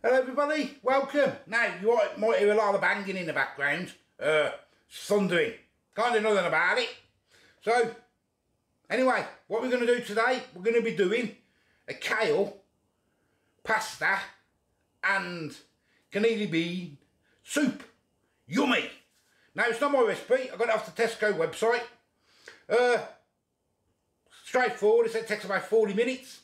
Hello everybody, welcome. Now you might hear a lot of banging in the background, thundering, can't do nothing about it. So anyway, what we're going to do today, we're going to be doing a kale, pasta and cannellini bean soup. Yummy. Now it's not my recipe, I got it off the Tesco website. Straightforward, it said it takes about 40 minutes.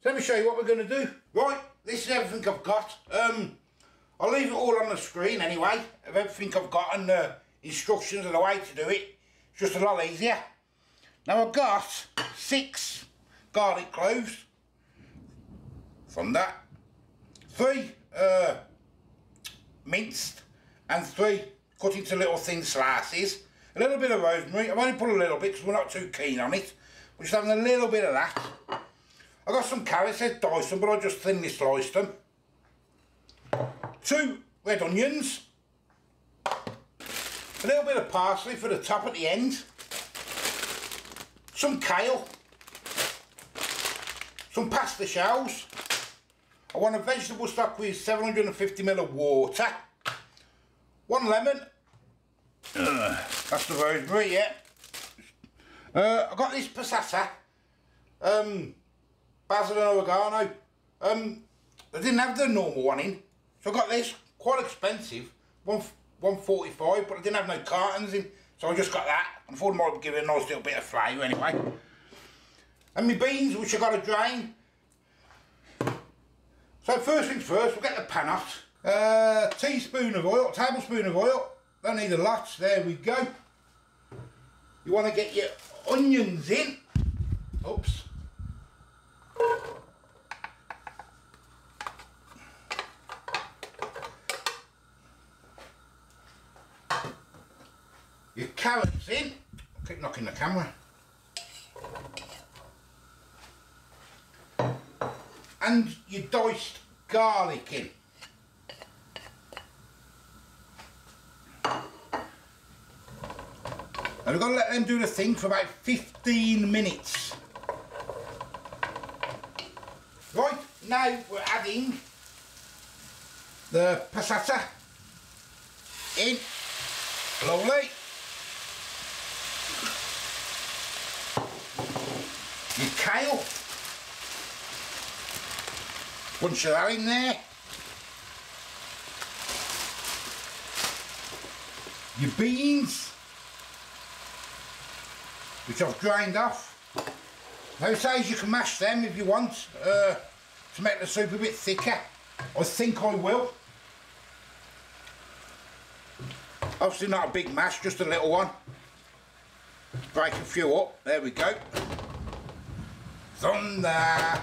So let me show you what we're going to do. Right, this is everything I've got. I'll leave it all on the screen anyway, of everything I've got and the instructions and the way to do it. It's just a lot easier. Now I've got 6 garlic cloves from that, 3 minced and 3 cut into little thin slices, a little bit of rosemary. I've only put a little bit because we're not too keen on it. We're just having a little bit of that. I got some carrots, they're diced them, but I just thinly sliced them. 2 red onions, a little bit of parsley for the top at the end, some kale, some pasta shells. I want a vegetable stock with 750ml of water, 1 lemon, that's the rosemary, yeah. I got this passata, basil and oregano. They didn't have the normal one in, so I got this, quite expensive, $1.45, but I didn't have no cartons in, so I just got that. I thought it might give it a nice little bit of flavour anyway. And my beans, which I got to drain. So first things first, we'll get the pan hot. Tablespoon of oil, don't need a lot, there we go. You want to get your onions in. Oops. Your carrots in. I'll keep knocking the camera. And your diced garlic in. And we've got to let them do the thing for about 15 minutes. Right, now we're adding the passata in. Lovely. Your kale. Bunch of that in there. Your beans, which I've drained off. Now it says you can mash them if you want to make the soup a bit thicker. I think I will. Obviously not a big mash, just a little one. Break a few up, there we go. Thunder!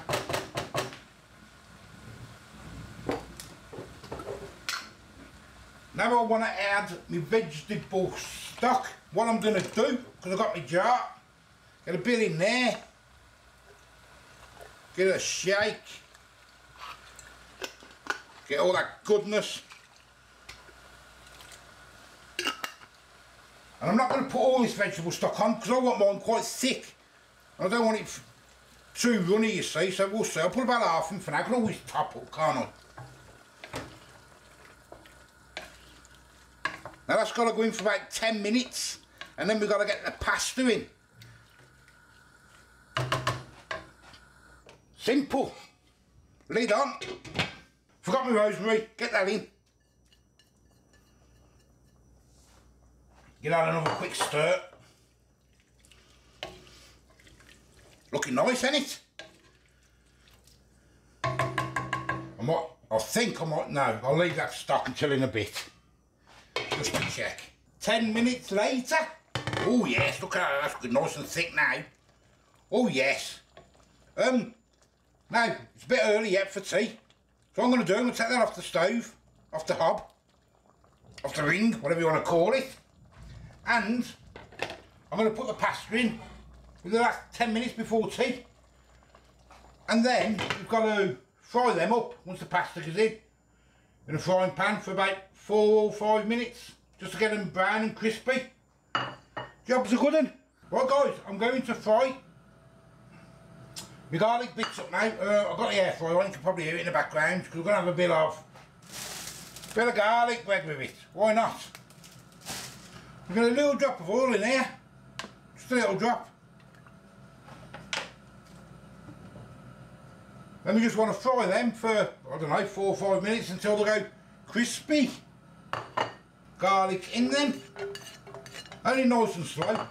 Now I want to add my vegetable stock. What I'm going to do, because I've got my jar, get a bit in there, give it a shake, get all that goodness. And I'm not going to put all this vegetable stock on because I want mine quite thick. I don't want it too runny, you see, so we'll see. I'll put about half in for now. I can always top up, can't I? Now that's got to go in for about 10 minutes and then we've got to get the pasta in. Simple. Lid on. Forgot my rosemary, get that in. Give that another quick stir. Looking nice, ain't it? I think I might, no, I'll leave that stock until in a bit. Just to check. 10 minutes later. Oh yes, look at that, that's good, nice and thick now. Oh yes. Now, it's a bit early yet for tea. So what I'm going to do, I'm going to take that off the stove, off the hob, off the ring, whatever you want to call it. And I'm going to put the pasta in for the last 10 minutes before tea. And then we've got to fry them up once the pasta goes in a frying pan for about 4 or 5 minutes, just to get them brown and crispy. Job's a good one. Right guys, I'm going to fry My garlic bits up now. I've got the air fryer on, you can probably hear it in the background because we're going to have a bit of garlic bread with it. Why not? We've got a little drop of oil in here. Just a little drop. Then we just want to fry them for, I don't know, 4 or 5 minutes until they go crispy. Garlic in them. Only nice and slow.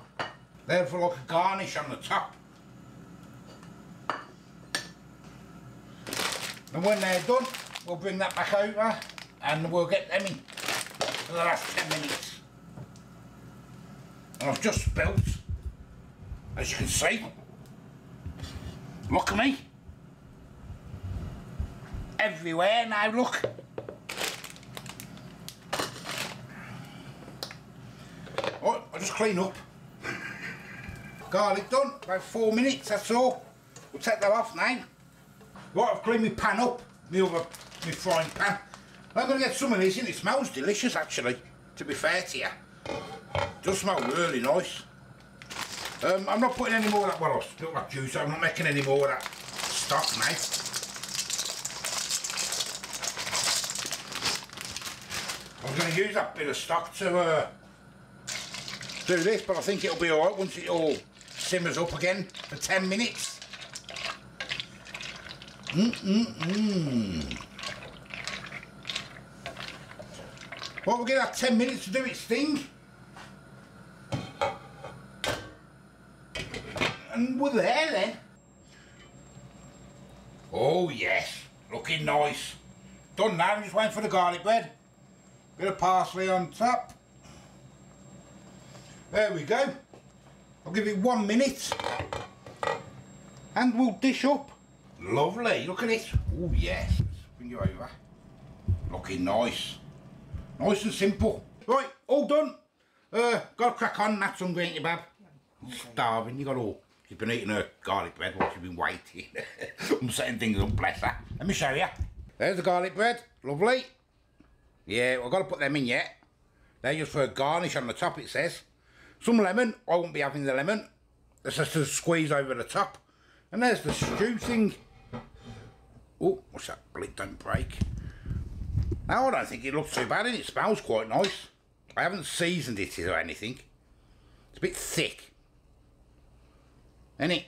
There for like a garnish on the top. And when they're done, we'll bring that back over and we'll get them in for the last 10 minutes. And I've just spilt, as you can see. Look at me. Everywhere now, look. Right, I'll just clean up. Garlic done, about 4 minutes, that's all. We'll take that off now. Right, I've cleaned my pan up, my frying pan. I'm going to get some of this in. It smells delicious, actually, to be fair to you. It does smell really nice. I'm not putting any more of that, well, I've spilled that juice, I'm not making any more of that stock now. I'm going to use that bit of stock to do this, but I think it'll be alright once it all simmers up again for 10 minutes. Well, we'll give that 10 minutes to do its thing. And we're there then. Oh yes, looking nice. Done now, I'm just waiting for the garlic bread. Bit of parsley on top. There we go. I'll give it 1 minute. And we'll dish up. Lovely, look at it. Oh yes, let's bring you over. Looking nice. Nice and simple. Right, all done. Got to crack on, that's hungry, ain't you, Bab? Starving, you got all. She's been eating her garlic bread while she's been waiting. I'm setting things up, bless her. Let me show you. There's the garlic bread, lovely. Yeah, I've got to put them in yet. They're just for a garnish on the top, it says. Some lemon, I won't be having the lemon. It's just a squeeze over the top. And there's the stew thing. Oh, what's that? Bleak, don't break. Now, I don't think it looks too bad, and it smells quite nice. I haven't seasoned it or anything. It's a bit thick. Isn't it?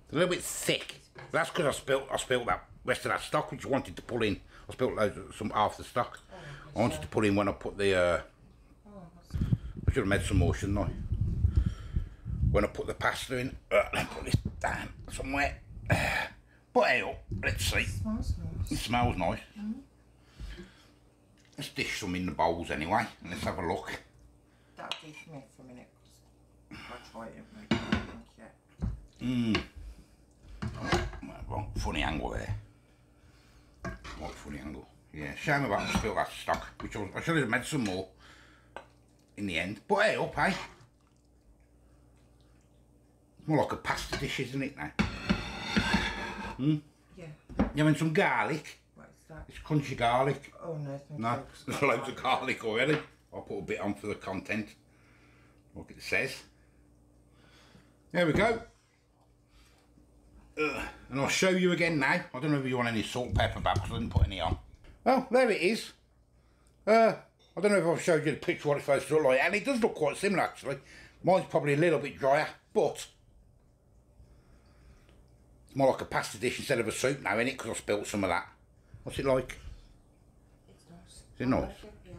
It's a little bit thick. That's because I spilt that rest of that stock which I wanted to pull in. I spilt loads of half the stock. I wanted to put in when I put the I should have made some more, shouldn't I? When I put the pasta in. Let me put this down somewhere. But hey, let's see. It smells nice. It smells nice. Let's dish some in the bowls anyway, and let's have a look. That'll dish me for a minute, because I'll try it and make it yet. Wrong funny angle there. What funny angle? Yeah, shame about to spill that stock, which I should have made some more in the end. But hey up, hey? It's more like a pasta dish, isn't it now? Yeah. You having some garlic? What is that? It's crunchy garlic. Oh no, thank you. No, there's loads of garlic already. I'll put a bit on for the content. Look, it says. There we go. And I'll show you again now. I don't know if you want any salt, pepper back because I didn't put any on. Well, there it is. I don't know if I've showed you the picture what it's supposed to look like, and it does look quite similar actually. Mine's probably a little bit drier, but it's more like a pasta dish instead of a soup now, isn't it? Because I spilt some of that. What's it like? It's nice. Is it nice? Like it,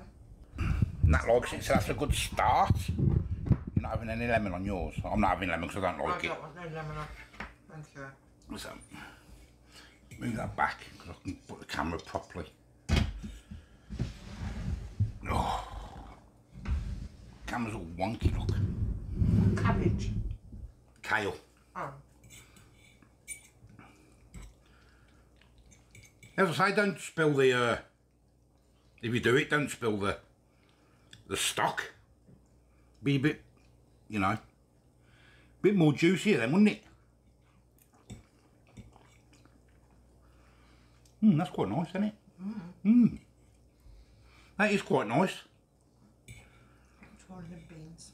yeah. And that likes it, so that's a good start. You're not having any lemon on yours? I'm not having lemon because I don't like it. I don't want no lemon on. Thank you. So, move that back because I can put the camera properly. Oh, camera's all wonky, look. Cabbage. Kale. Oh. As I say, don't spill the, if you do it, don't spill the stock. Be a bit, you know, a bit more juicier then, wouldn't it? That's quite nice, isn't it? That is quite nice. Try them beans.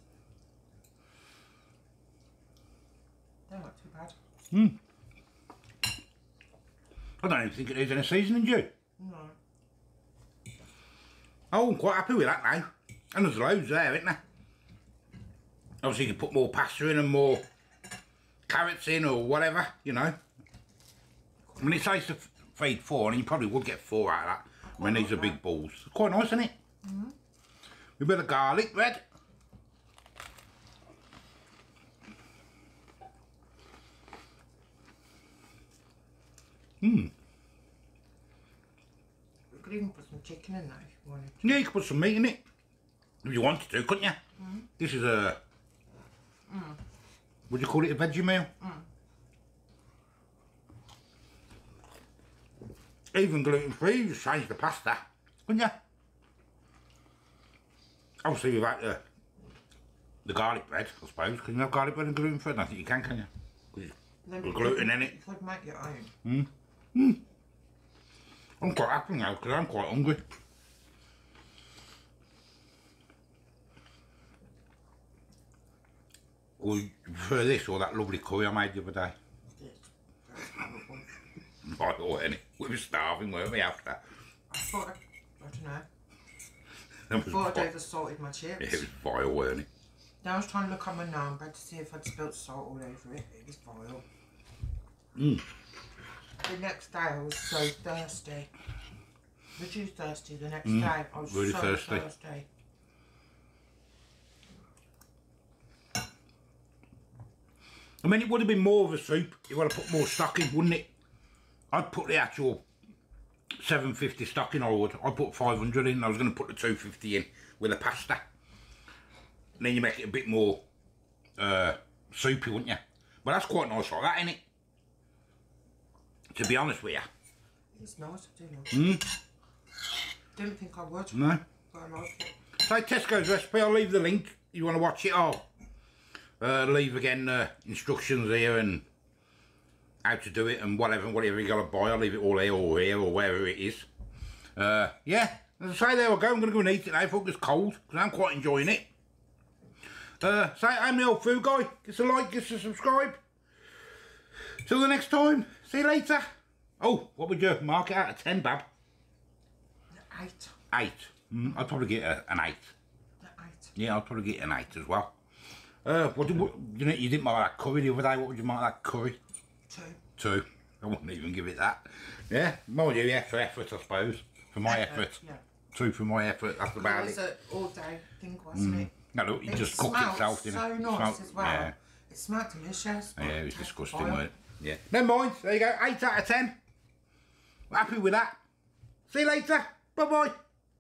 They're not too bad. I don't even think it needs any seasoning, do you? No. Oh, I'm quite happy with that now. And there's loads there, isn't there? Obviously you can put more pasta in and more carrots in or whatever, you know. I mean, it says to feed 4 and you probably would get 4 out of that. I mean, these are big balls. It's quite nice, isn't it? Mm-hmm. A bit of garlic bread. You could even put some chicken in there if you wanted to. Yeah, you could put some meat in it. If you wanted to, couldn't you? Mm. This is a... Would you call it a veggie meal? Even gluten-free, you just change the pasta, couldn't you? Obviously without the garlic bread, I suppose. Can you have garlic bread and gluten-free? I don't think you can you? There's gluten in it. You could make your own. I'm quite happy now because I'm quite hungry. Would you prefer this or that lovely curry I made the other day? Right, or any. We were starving, weren't we, after? I thought, I don't know. I thought I'd over-salted my chips. Yeah, it was vile, weren't it? Then I was trying to look on my naan bread to see if I'd spilt salt all over it. It was vile. The next day I was so thirsty. Was you thirsty? The next day I was really so thirsty. I mean, it would have been more of a soup. You would have put more stock in, wouldn't it? I'd put the actual 750 stock in, I would. I'd put 500 in. I was going to put the 250 in with the pasta. And then you make it a bit more soupy, wouldn't you? But that's quite nice like that, isn't it? To be honest with you. It's nice, I do like it. Didn't think I would. No. But I like it. So Tesco's recipe, I'll leave the link. You want to watch it, I'll leave again instructions here and how to do it and whatever you got to buy. I'll leave it all here or wherever it is. Yeah, as I say, there we go. I'm going to go and eat it now. I thought it was cold because I'm quite enjoying it. So I'm the old food guy. Give us a like, give us a subscribe. Till the next time. See you later. Oh, what would you mark it out of 10, Bab? 8. 8. I'd probably get an 8. 8. Yeah, I'd probably get an 8 as well. You didn't mark that curry the other day. What would you mark that curry? 2. 2. I wouldn't even give it that. Yeah, mind you, yeah, for effort, I suppose. For my effort. Yeah. 2 for my effort. That's about it. It was an all-day thing, wasn't it? No, look, it just cooked itself, didn't it? So nice as well. Yeah. It smelled delicious. Yeah, it was disgusting, wasn't it? Yeah. Never mind. There you go. 8 out of 10. We're happy with that. See you later. Bye-bye.